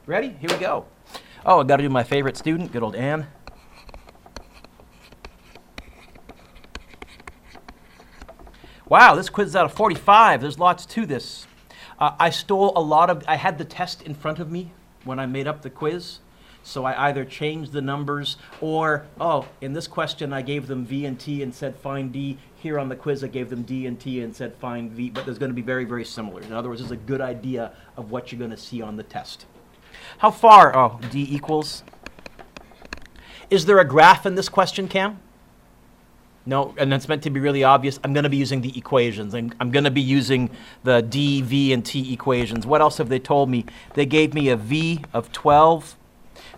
Ready? Here we go. Oh, I've got to do my favorite student, good old Anne. Wow, this quiz is out of 45. There's lots to this. I had the test in front of me when I made up the quiz. So I either changed the numbers or, in this question I gave them V and T and said find D. Here on the quiz I gave them D and T and said find V, but there's going to be very, very similar. In other words, this is a good idea of what you're going to see on the test. How far? Oh, D equals. Is there a graph in this question, Cam? No, and that's meant to be really obvious. I'm going to be using the equations. I'm going to be using the D, V, and T equations. What else have they told me? They gave me a V of 12.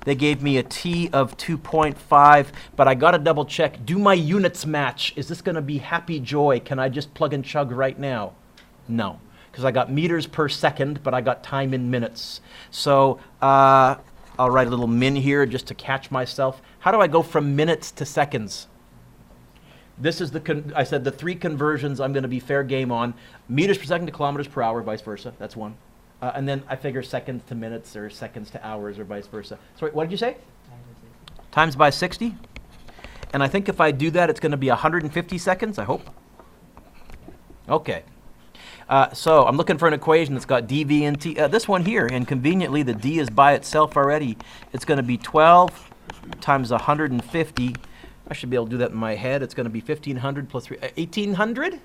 They gave me a T of 2.5, but I got to double check. Do my units match? Is this going to be happy joy? Can I just plug and chug right now? No, because I got meters per second, but I got time in minutes. So I'll write a little min here just to catch myself. How do I go from minutes to seconds? This is I said the three conversions I'm going to be fair game on. Meters per second to kilometers per hour, vice versa. That's one. And then I figure seconds to minutes or seconds to hours or vice versa. Sorry, what did you say? Times by 60. And I think if I do that, it's going to be 150 seconds, I hope. Okay. So I'm looking for an equation that's got d, v, and t. This one here, and conveniently the d is by itself already. It's going to be 12 times 150. I should be able to do that in my head. It's going to be 1,500 plus 3, 1,800?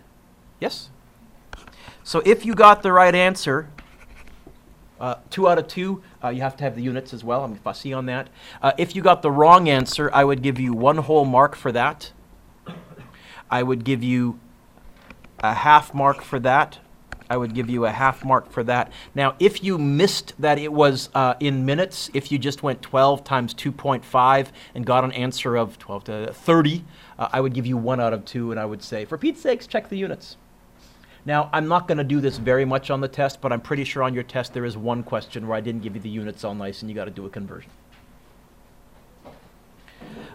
Yes? So if you got the right answer, 2 out of 2, you have to have the units as well. I'm fussy on that. If you got the wrong answer, I would give you 1 whole mark for that. I would give you a half mark for that. I would give you a half mark for that. Now, if you missed that it was in minutes, if you just went 12 times 2.5 and got an answer of 12 to 30, I would give you 1 out of 2, and I would say, for Pete's sakes, check the units. Now, I'm not going to do this very much on the test, but I'm pretty sure on your test there is one question where I didn't give you the units all nice and you got to do a conversion.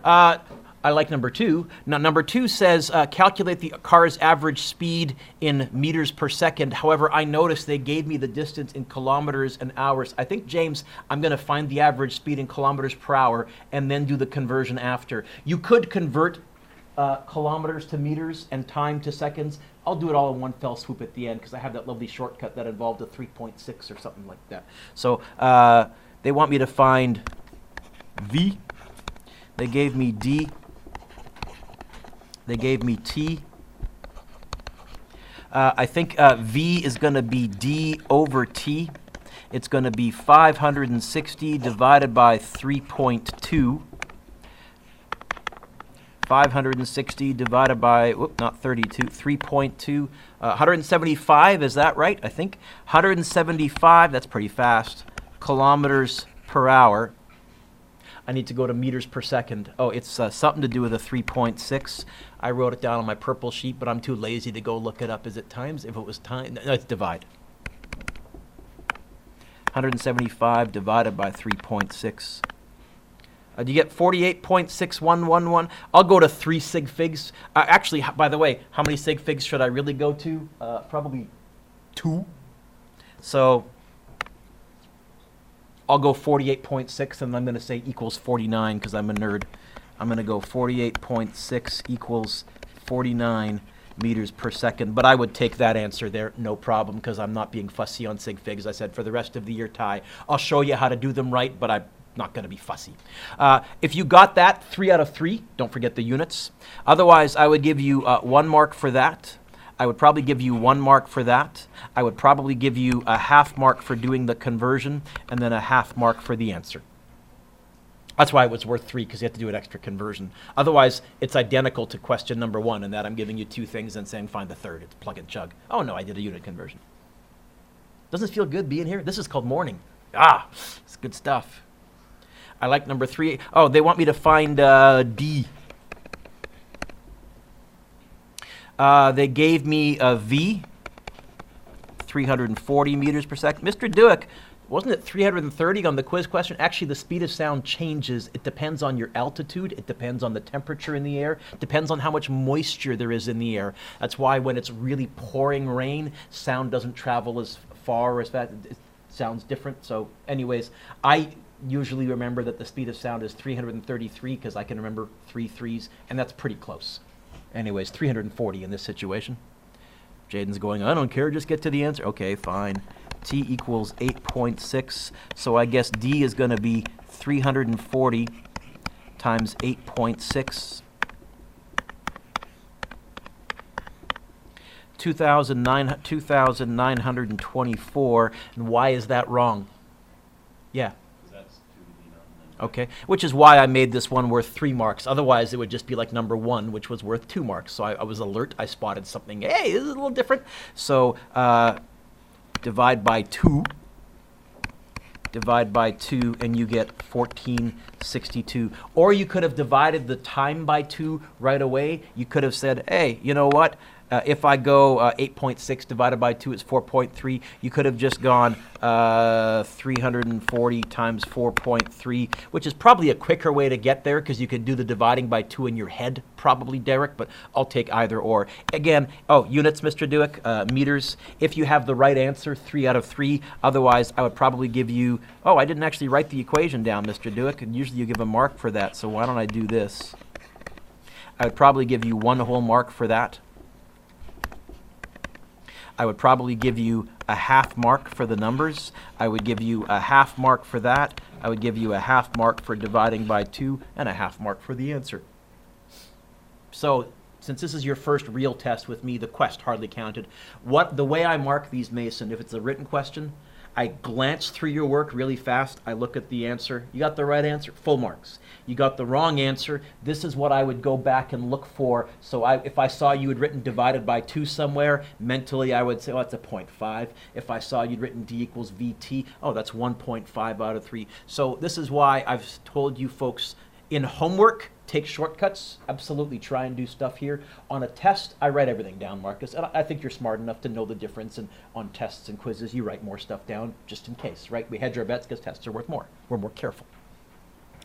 I like number 2. Now, number 2 says calculate the car's average speed in meters per second. However, I noticed they gave me the distance in kilometers and hours. I think, James, I'm going to find the average speed in kilometers per hour and then do the conversion after. You could convert kilometers to meters and time to seconds. I'll do it all in one fell swoop at the end because I have that lovely shortcut that involved a 3.6 or something like that. So they want me to find V. They gave me D. They gave me T. I think V is going to be D over T. It's going to be 560 divided by 3.2. 560 divided by, not 32, 3.2. 175, is that right? I think. 175, that's pretty fast, kilometers per hour. I need to go to meters per second. Oh, it's something to do with a 3.6. I wrote it down on my purple sheet, but I'm too lazy to go look it up. Is it times? If it was time, no, it's divide. 175 divided by 3.6. Do you get 48.6111? I'll go to 3 sig figs. Actually, by the way, how many sig figs should I really go to? Probably 2. So I'll go 48.6, and I'm going to say equals 49 because I'm a nerd. I'm going to go 48.6 equals 49 meters per second. But I would take that answer there, no problem, because I'm not being fussy on sig figs. I said for the rest of the year, Ty, I'll show you how to do them right, but I'm not going to be fussy. If you got that, 3 out of 3, don't forget the units. Otherwise, I would give you 1 mark for that. I would probably give you 1 mark for that. I would probably give you a half mark for doing the conversion, and then a half mark for the answer. That's why it was worth 3, because you have to do an extra conversion. Otherwise, it's identical to question number 1, in that I'm giving you 2 things and saying find the third. It's plug and chug. Oh no, I did a unit conversion. Doesn't it feel good being here? This is called morning. It's good stuff. I like number 3. Oh, they want me to find D. They gave me a V, 340 meters per second. Mr. Duick, wasn't it 330 on the quiz question? Actually, the speed of sound changes. It depends on your altitude. It depends on the temperature in the air. It depends on how much moisture there is in the air. That's why when it's really pouring rain, sound doesn't travel as far or as fast. It sounds different. So anyways, I usually remember that the speed of sound is 333 because I can remember 3 3s, and that's pretty close. Anyways, 340 in this situation. Jaden's going, I don't care, just get to the answer. Okay, fine. T equals 8.6, so I guess D is going to be 340 times 8.6. 2,924, and why is that wrong? Yeah. Okay, which is why I made this one worth 3 marks. Otherwise, it would just be like number 1, which was worth 2 marks. So I was alert. I spotted something. Hey, this is a little different. So divide by 2. Divide by 2, and you get 1462. Or you could have divided the time by 2 right away. You could have said, hey, you know what? If I go 8.6 divided by 2 is 4.3. You could have just gone 340 times 4.3, which is probably a quicker way to get there because you could do the dividing by 2 in your head, probably, Derek, but I'll take either or. Again, units, Mr. Dewick, meters. If you have the right answer, 3 out of 3. Otherwise, I would probably give you, I didn't actually write the equation down, Mr. Dewick, and usually you give a mark for that, so why don't I do this? I would probably give you 1 whole mark for that. I would probably give you a half mark for the numbers. I would give you a half mark for that. I would give you a half mark for dividing by 2 and a half mark for the answer. So since this is your first real test with me, the quest hardly counted. The way I mark these, Mason, if it's a written question, I glance through your work really fast. I look at the answer. You got the right answer, full marks. You got the wrong answer. This is what I would go back and look for. So if I saw you had written divided by 2 somewhere, mentally I would say, that's a 0.5. If I saw you'd written D equals VT, that's 1.5 out of 3. So this is why I've told you folks, in homework, take shortcuts. Absolutely try and do stuff here. On a test, I write everything down, Marcus. And I think you're smart enough to know the difference. And on tests and quizzes, you write more stuff down just in case, right? We hedge our bets because tests are worth more. We're more careful.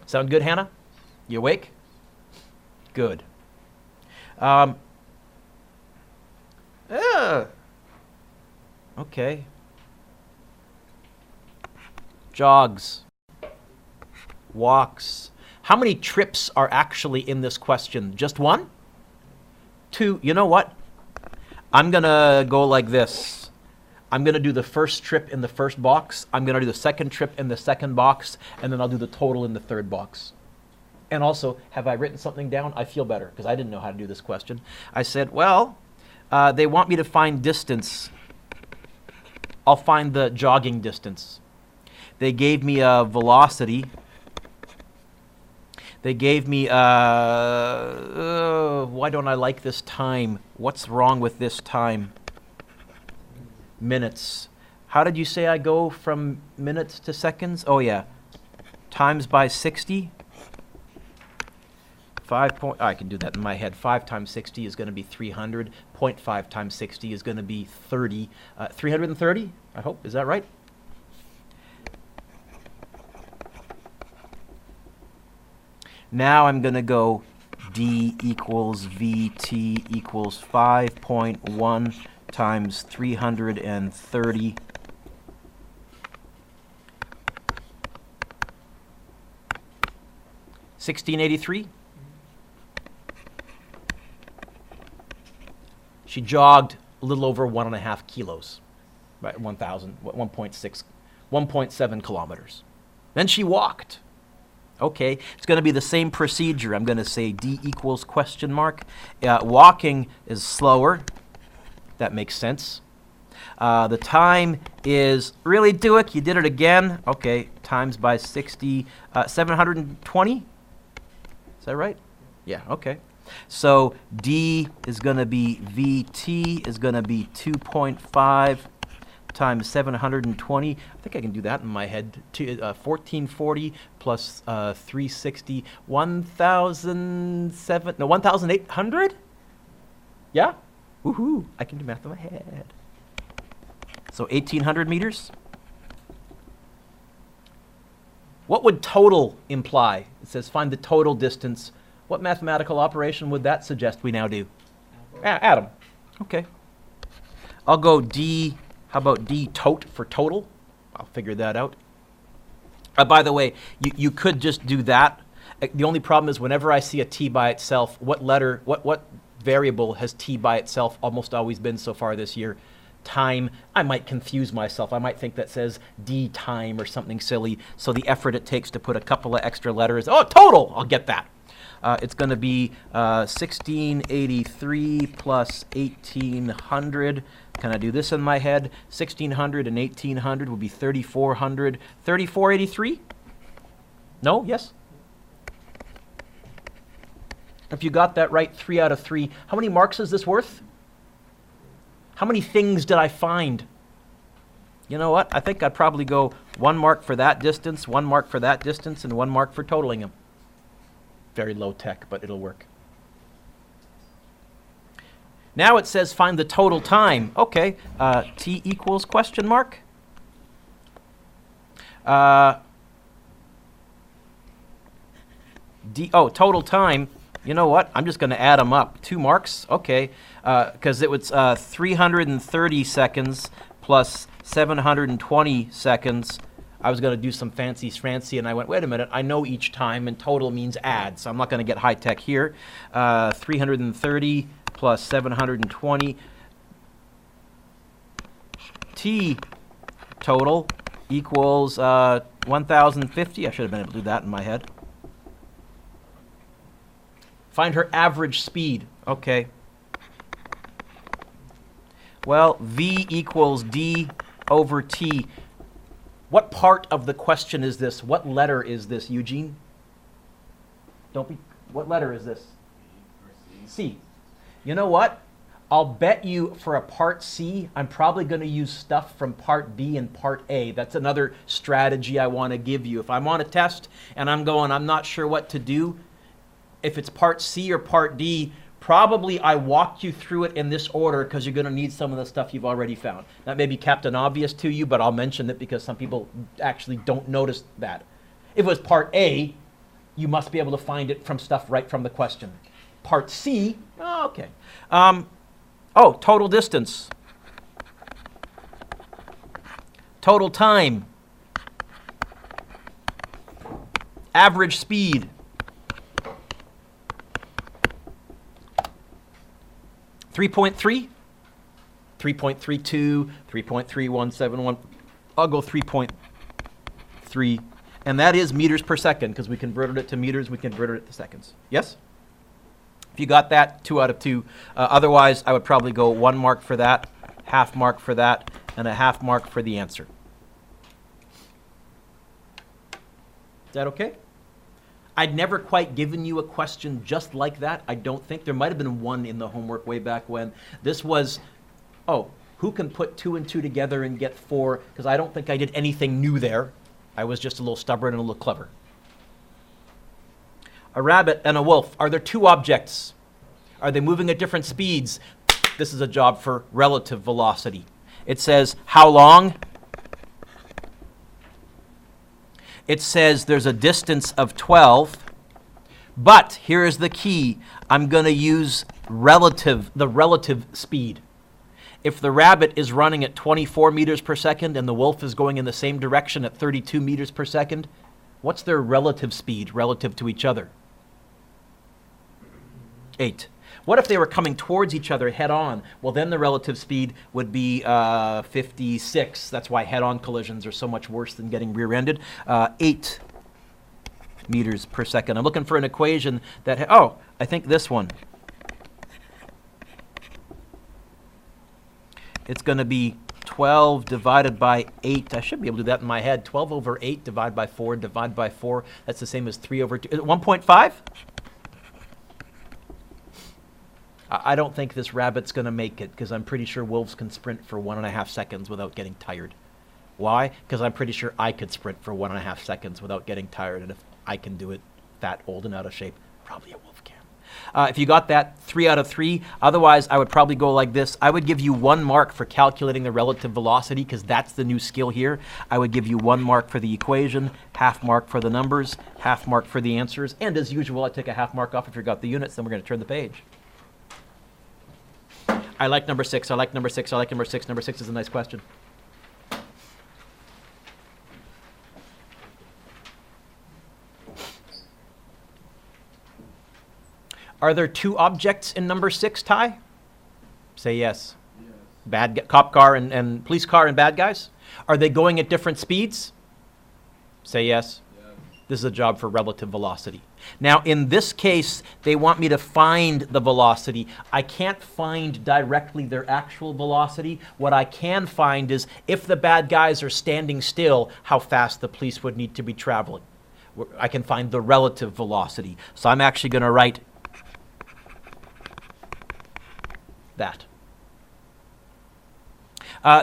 Sound good, Hannah? You awake? Good. Okay. Jogs. Walks. How many trips are actually in this question? Just 1? 2? You know what? I'm going to go like this. I'm going to do the first trip in the first box. I'm going to do the second trip in the second box. And then I'll do the total in the third box. And also, have I written something down? I feel better because I didn't know how to do this question. I said, they want me to find distance. I'll find the jogging distance. They gave me a velocity. They gave me, why don't I like this time? What's wrong with this time? Minutes. How did you say I go from minutes to seconds? Oh, yeah. Times by 60. I can do that in my head. 5 times 60 is going to be 300. 0.5 times 60 is going to be 30. 330, I hope. Is that right? Now I'm going to go D equals VT equals 5.1 times 330. 1683. She jogged a little over 1.5 kilos, right? 1.7 kilometers. Then she walked. Okay, it's going to be the same procedure. I'm going to say D equals question mark. Walking is slower. That makes sense. The time is, really, Dewick, you did it again. Okay, times by 60, 720? Is that right? Yeah, okay. So D is going to be VT is going to be 2.5 times 720. I think I can do that in my head. 1440 plus 360, 1,800? Yeah? Woohoo! I can do math in my head. So 1,800 meters? What would total imply? It says find the total distance. What mathematical operation would that suggest we now do? Add them. Okay. I'll go D. How about D, tot for total? I'll figure that out. By the way, you could just do that. The only problem is whenever I see a T by itself, what variable has T by itself almost always been so far this year? Time. I might confuse myself. I might think that says D time or something silly. So the effort it takes to put a couple of extra letters. Oh, total! I'll get that. It's going to be 1683 plus 1800. Can I do this in my head? 1600 and 1800 would be 3400. 3483? No? Yes? If you got that right, 3 out of 3. How many marks is this worth? How many things did I find? You know what? I think I'd probably go 1 mark for that distance, 1 mark for that distance, and 1 mark for totaling them. Very low tech, but it'll work. Now it says find the total time. Okay, T equals question mark. Total time. You know what? I'm just going to add them up. 2 marks. Okay, because it was 330 seconds plus 720 seconds. I was going to do some fancy, and I went, wait a minute, I know each time, and total means add, so I'm not going to get high-tech here. 330 plus 720. T total equals 1,050. I should have been able to do that in my head. Find her average speed. Okay. Well, V equals D over T. What part of the question is this? What letter is this, Eugene? What letter is this? C. You know what? I'll bet you for a part C, I'm probably going to use stuff from part B and part A. That's another strategy I want to give you. If I'm on a test and I'm not sure what to do, if it's part C or part D, probably I walked you through it in this order because you're going to need some of the stuff you've already found. That may be Captain Obvious to you, but I'll mention it because some people actually don't notice that. If it was part A, you must be able to find it from stuff right from the question. Part C, okay. Total distance. Total time. Average speed. 3.3, 3.32, 3.3171. I'll go 3.3. And that is meters per second because we converted it to meters, we converted it to seconds. Yes? If you got that, 2 out of 2. Otherwise, I would probably go 1 mark for that, half mark for that, and a half mark for the answer. Is that okay? I'd never quite given you a question just like that, I don't think. There might have been one in the homework way back when. This was, who can put 2 and 2 together and get 4? Because I don't think I did anything new there. I was just a little stubborn and a little clever. A rabbit and a wolf. Are there 2 objects? Are they moving at different speeds? This is a job for relative velocity. It says, how long? It says there's a distance of 12, but here is the key. I'm going to use the relative speed. If the rabbit is running at 24 meters per second and the wolf is going in the same direction at 32 meters per second, what's their relative speed relative to each other? 8. What if they were coming towards each other head-on? Well, then the relative speed would be 56. That's why head-on collisions are so much worse than getting rear-ended. 8 meters per second. I'm looking for an equation that, I think this one. It's going to be 12 divided by 8. I should be able to do that in my head. 12 over 8 divided by 4 divided by 4. That's the same as 3 over 2. Is it 1.5? I don't think this rabbit's going to make it because I'm pretty sure wolves can sprint for 1.5 seconds without getting tired. Why? Because I'm pretty sure I could sprint for 1.5 seconds without getting tired. And if I can do it that old and out of shape, probably a wolf can. If you got that, 3 out of 3. Otherwise, I would probably go like this. I would give you 1 mark for calculating the relative velocity because that's the new skill here. I would give you 1 mark for the equation, half mark for the numbers, half mark for the answers. And as usual, I take a half mark off if you got the units. Then we're going to turn the page. I like number 6. I like number 6. I like number 6. Number 6 is a nice question. Are there two objects in number 6, Ty? Say yes. Cop car and police car and bad guys? Are they going at different speeds? Say yes. This is a job for relative velocity. Now, in this case, they want me to find the velocity. I can't find directly their actual velocity. What I can find is if the bad guys are standing still, how fast the police would need to be traveling. I can find the relative velocity. So I'm actually going to write that.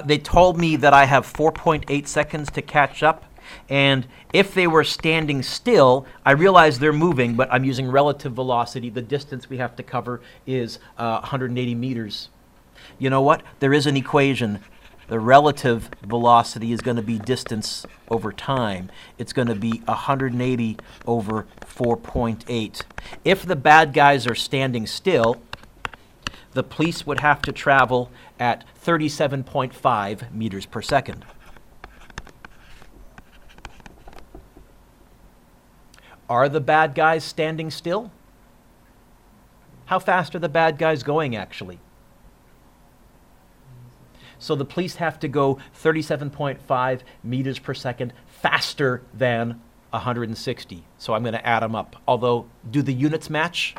They told me that I have 4.8 seconds to catch up. And if they were standing still, I realize they're moving, but I'm using relative velocity. The distance we have to cover is 180 meters. You know what? There is an equation. The relative velocity is going to be distance over time. It's going to be 180 over 4.8. If the bad guys are standing still, the police would have to travel at 37.5 meters per second. Are the bad guys standing still? How fast are the bad guys going, actually? So the police have to go 37.5 meters per second faster than 160. So I'm going to add them up. Although, do the units match?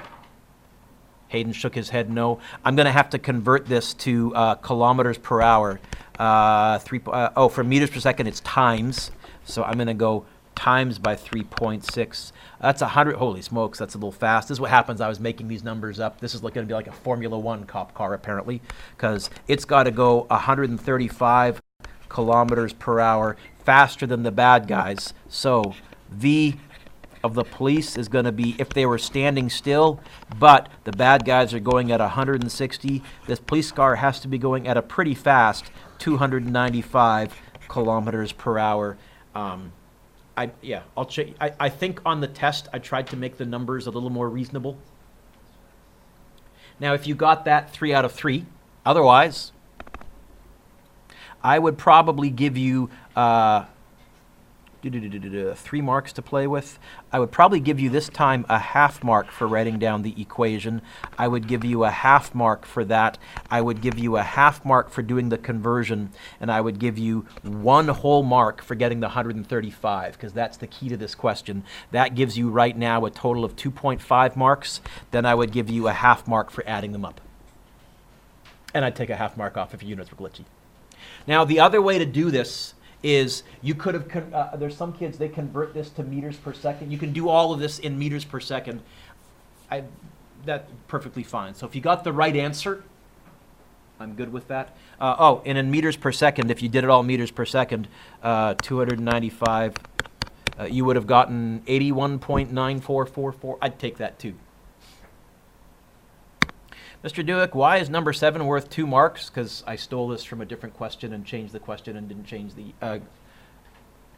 Hayden shook his head no. I'm going to have to convert this to kilometers per hour. For meters per second, it's times. So I'm going to go times by 3.6. That's 100. Holy smokes, that's a little fast. This is what happens. I was making these numbers up. This is going to be like a Formula One cop car, apparently, because it's got to go 135 kilometers per hour faster than the bad guys. So V of the police is going to be if they were standing still, but the bad guys are going at 160. This police car has to be going at a pretty fast 295 kilometers per hour. I think on the test I tried to make the numbers a little more reasonable. Now, if you got that 3 out of 3, otherwise, I would probably give you 3 marks to play with. I would probably give you this time a half mark for writing down the equation. I would give you a half mark for that. I would give you a half mark for doing the conversion, and I would give you 1 whole mark for getting the 135, because that's the key to this question. That gives you right now a total of 2.5 marks. Then I would give you a half mark for adding them up. And I'd take a half mark off if your units were glitchy. Now, the other way to do this is you could have, there's some kids, they convert this to meters per second. You can do all of this in meters per second. That's perfectly fine. So if you got the right answer, I'm good with that. And in meters per second, if you did it all meters per second, 295, you would have gotten 81.9444. I'd take that too. Mr. Dewick, why is number 7 worth 2 marks? Because I stole this from a different question and changed the question and didn't change the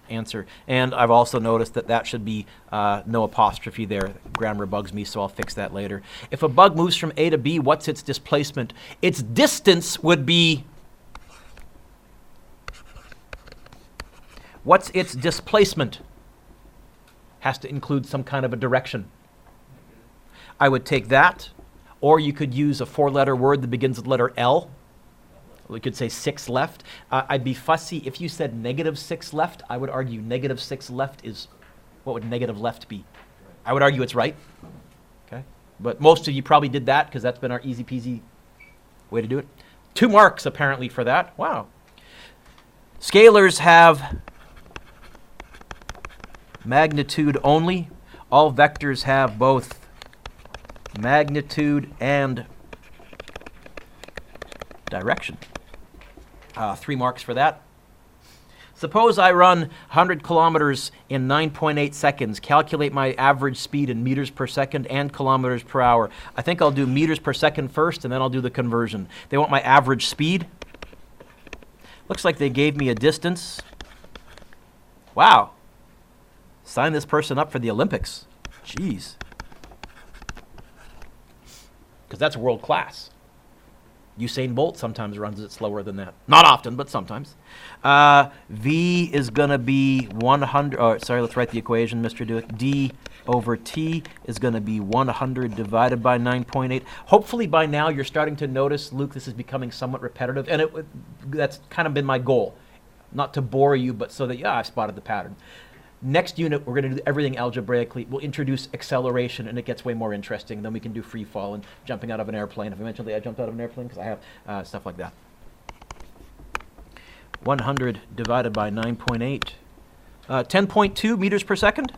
answer. And I've also noticed that that should be no apostrophe there. Grammar bugs me, so I'll fix that later. If a bug moves from A to B, what's its displacement? Its distance would be... What's its displacement? Has to include some kind of a direction. I would take that. Or you could use a 4-letter word that begins with the letter L. We could say 6 left. I'd be fussy. If you said -6 left, I would argue -6 left is, what would negative left be? I would argue it's right. Okay, but most of you probably did that because that's been our easy peasy way to do it. 2 marks apparently for that. Wow. Scalars have magnitude only. All vectors have both magnitude and direction. 3 marks for that. Suppose I run 100 kilometers in 9.8 seconds. Calculate my average speed in meters per second and kilometers per hour. I think I'll do meters per second first, and then I'll do the conversion. They want my average speed. Looks like they gave me a distance. Wow. Sign this person up for the Olympics. Jeez. Because that's world class. Usain Bolt sometimes runs it slower than that. Not often, but sometimes. V is going to be 100. Oh, sorry, let's write the equation, Mr. Dewick. D over T is going to be 100 divided by 9.8. Hopefully by now you're starting to notice, Luke, this is becoming somewhat repetitive, and that's kind of been my goal. Not to bore you, but so that, yeah, I've spotted the pattern. Next unit, we're going to do everything algebraically. We'll introduce acceleration, and it gets way more interesting. Then we can do free fall and jumping out of an airplane. Have I mentioned that I jumped out of an airplane? Because I have stuff like that. 100 divided by 9.8. 10.2 meters per second.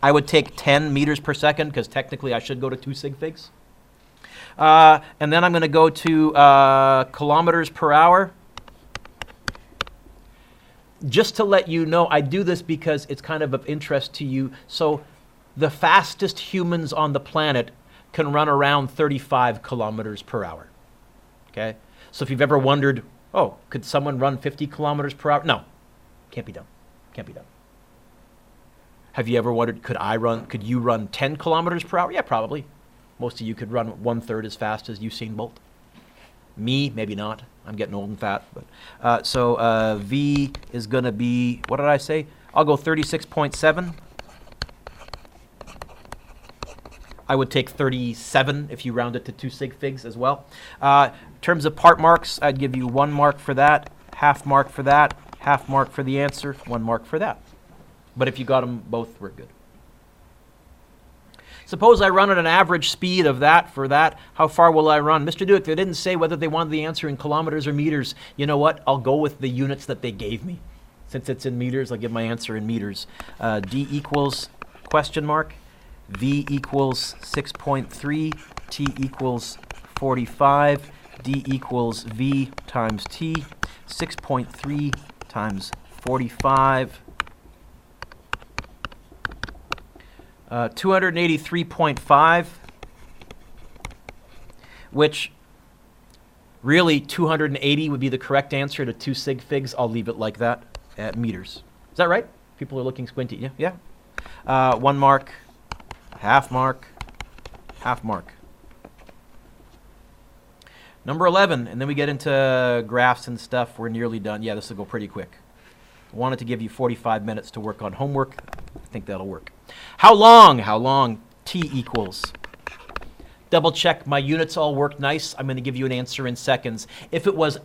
I would take 10 meters per second, because technically I should go to 2 sig figs. And then I'm going to go to kilometers per hour. Just to let you know, I do this because it's kind of interest to you. So the fastest humans on the planet can run around 35 kilometers per hour. Okay? So if you've ever wondered, oh, could someone run 50 kilometers per hour? No, can't be done. Can't be done. Have you ever wondered, could you run 10 kilometers per hour? Yeah, probably. Most of you could run 1/3 as fast as Usain Bolt. Me, maybe not. I'm getting old and fat. But so V is going to be, what did I say? I'll go 36.7. I would take 37 if you round it to 2 sig figs as well. In terms of part marks, I'd give you 1 mark for that, half mark for that, half mark for the answer, 1 mark for that. But if you got them both, we're good. Suppose I run at an average speed of that for that. How far will I run? Mr. Dewick, they didn't say whether they wanted the answer in kilometers or meters. You know what? I'll go with the units that they gave me. Since it's in meters, I'll give my answer in meters. D equals question mark. V equals 6.3. T equals 45. D equals V times T. 6.3 times 45. 283.5, which really 280 would be the correct answer to 2 sig figs. I'll leave it like that at meters. Is that right? People are looking squinty. Yeah. 1 mark, half mark, half mark. Number 11, and then we get into graphs and stuff. We're nearly done. Yeah, this will go pretty quick. I wanted to give you 45 minutes to work on homework. I think that'll work. How long? T equals. Double check my units all work nice. I'm going to give you an answer in seconds. If it was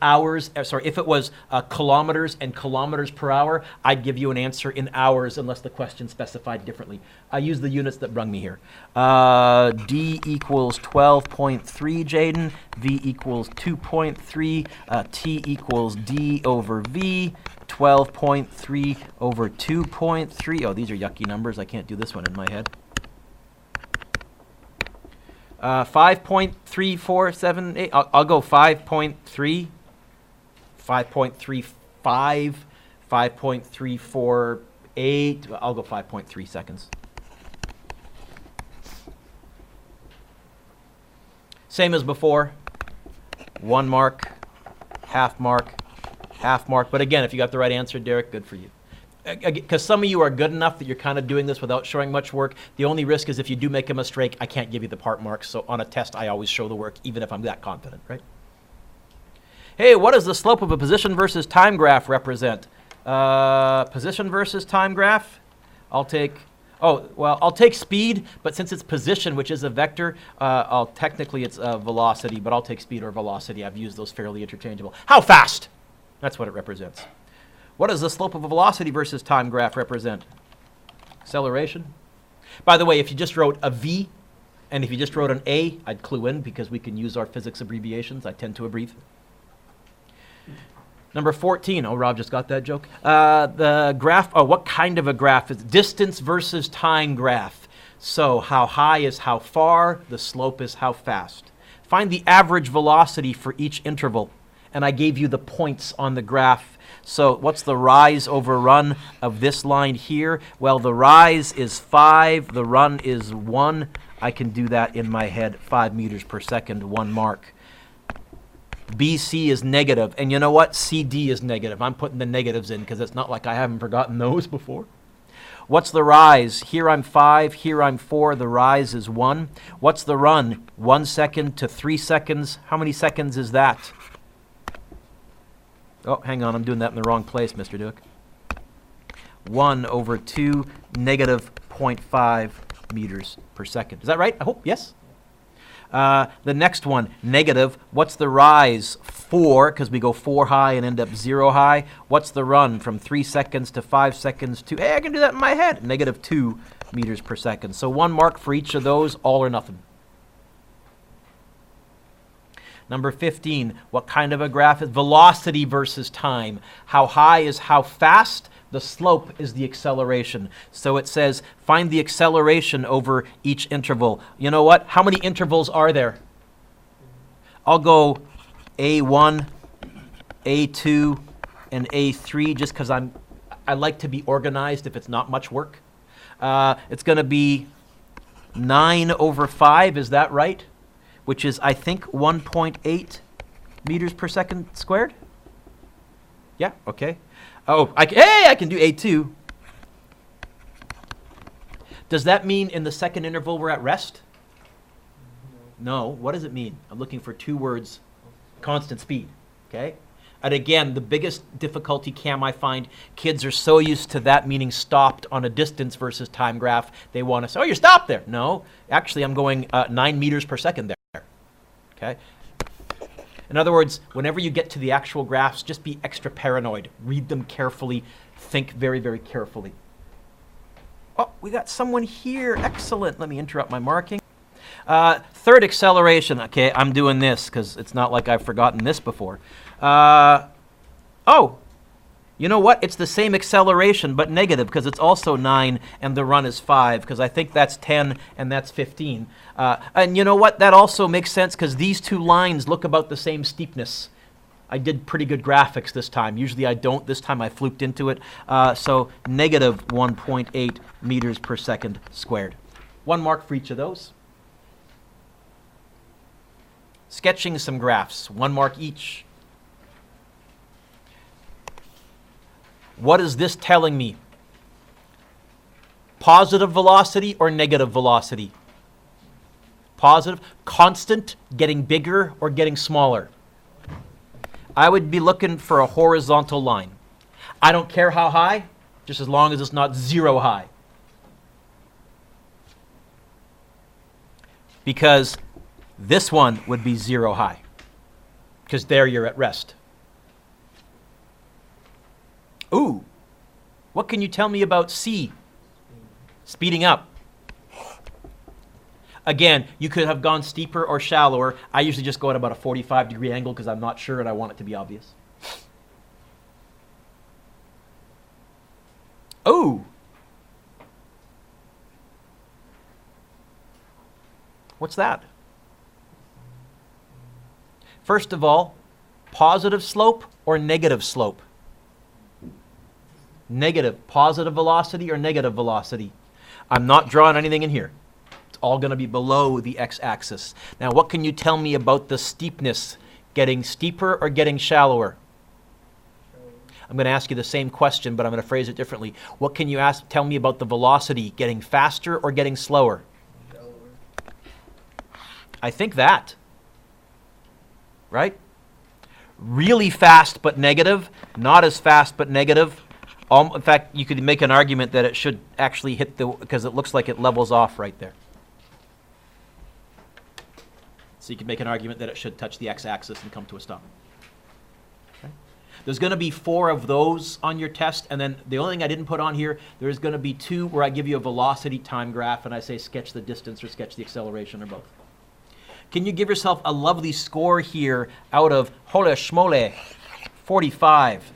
kilometers and kilometers per hour, I'd give you an answer in hours unless the question specified differently. I use the units that brung me here. D equals 12.3, Jaden. V equals 2.3. T equals D over V. 12.3 over 2.3. Oh, these are yucky numbers. I can't do this one in my head. 5.3478. I'll go 5.3. 5.35. 5.348. I'll go 5.3 seconds. Same as before. 1 mark, half mark, half mark. But again, if you got the right answer, Derek, good for you. Because some of you are good enough that you're kind of doing this without showing much work. The only risk is if you do make a mistake, I can't give you the part marks. So on a test, I always show the work, even if I'm that confident, right? Hey, what does the slope of a position versus time graph represent? Position versus time graph? I'll take speed, but since it's position, which is a vector, technically it's velocity, but I'll take speed or velocity. I've used those fairly interchangeable. How fast? That's what it represents. What does the slope of a velocity versus time graph represent? Acceleration. By the way, if you just wrote a V, and if you just wrote an A, I'd clue in because we can use our physics abbreviations. I tend to abbreviate. Number 14. Oh, Rob just got that joke. The graph, what kind of a graph is it? Distance versus time graph. So how high is how far, the slope is how fast. Find the average velocity for each interval. And I gave you the points on the graph. So what's the rise over run of this line here? Well, the rise is 5, the run is 1. I can do that in my head, 5 meters per second, 1 mark. BC is negative, and you know what? CD is negative. I'm putting the negatives in because it's not like I haven't forgotten those before. What's the rise? Here I'm 5, here I'm 4, the rise is 1. What's the run? 1 second to 3 seconds. How many seconds is that? Oh, hang on, I'm doing that in the wrong place, Mr. Duke. 1 over 2 negative 0.5 meters per second. Is that right? I hope, yes? The next one, negative. What's the rise? 4, because we go 4 high and end up 0 high. What's the run? From 3 seconds to 5 seconds to, hey, I can do that in my head. Negative 2 meters per second. So 1 mark for each of those, all or nothing. Number 15, what kind of a graph is velocity versus time? How high is how fast? The slope is the acceleration. So it says, find the acceleration over each interval. You know what? How many intervals are there? I'll go A1, A2, and A3 just because I like to be organized if it's not much work. It's going to be 9 over 5, is that right? Which is, I think, 1.8 meters per second squared? Yeah, okay. Oh, I can do A2. Does that mean in the second interval we're at rest? No. What does it mean? I'm looking for 2 words. Constant speed. Okay? And again, the biggest difficulty, Cam, I find, kids are so used to that meaning stopped on a distance versus time graph, they want to say, oh, you're stopped there. No. Actually, I'm going 9 meters per second there. Okay? In other words, whenever you get to the actual graphs, just be extra paranoid. Read them carefully. Think very, very carefully. Oh, we got someone here. Excellent. Let me interrupt my marking. Third acceleration. Okay, I'm doing this because it's not like I've forgotten this before. Oh, you know what? It's the same acceleration, but negative because it's also 9 and the run is 5 because I think that's 10 and that's 15. And you know what? That also makes sense because these 2 lines look about the same steepness. I did pretty good graphics this time. Usually I don't. This time I fluked into it. So negative 1.8 meters per second squared. 1 mark for each of those. Sketching some graphs. 1 mark each. What is this telling me? Positive velocity or negative velocity? Positive. Constant, getting bigger or getting smaller? I would be looking for a horizontal line. I don't care how high, just as long as it's not 0 high. Because this one would be 0 high. Because there you're at rest. Ooh, what can you tell me about C? Speeding up. Again, you could have gone steeper or shallower. I usually just go at about a 45-degree angle because I'm not sure and I want it to be obvious. Ooh. What's that? First of all, positive slope or negative slope? Negative. Positive velocity or negative velocity? I'm not drawing anything in here. It's all going to be below the x-axis. Now, what can you tell me about the steepness? Getting steeper or getting shallower? I'm going to ask you the same question, but I'm going to phrase it differently. What can you tell me about the velocity? Getting faster or getting slower? Shallower. I think that. Right? Really fast but negative. Not as fast but negative. In fact, you could make an argument that it should actually hit because it looks like it levels off right there. So you could make an argument that it should touch the x-axis and come to a stop. Okay. There's going to be 4 of those on your test, and then the only thing I didn't put on here, there's going to be 2 where I give you a velocity time graph and I say sketch the distance or sketch the acceleration or both. Can you give yourself a lovely score here out of, holy schmole, 45?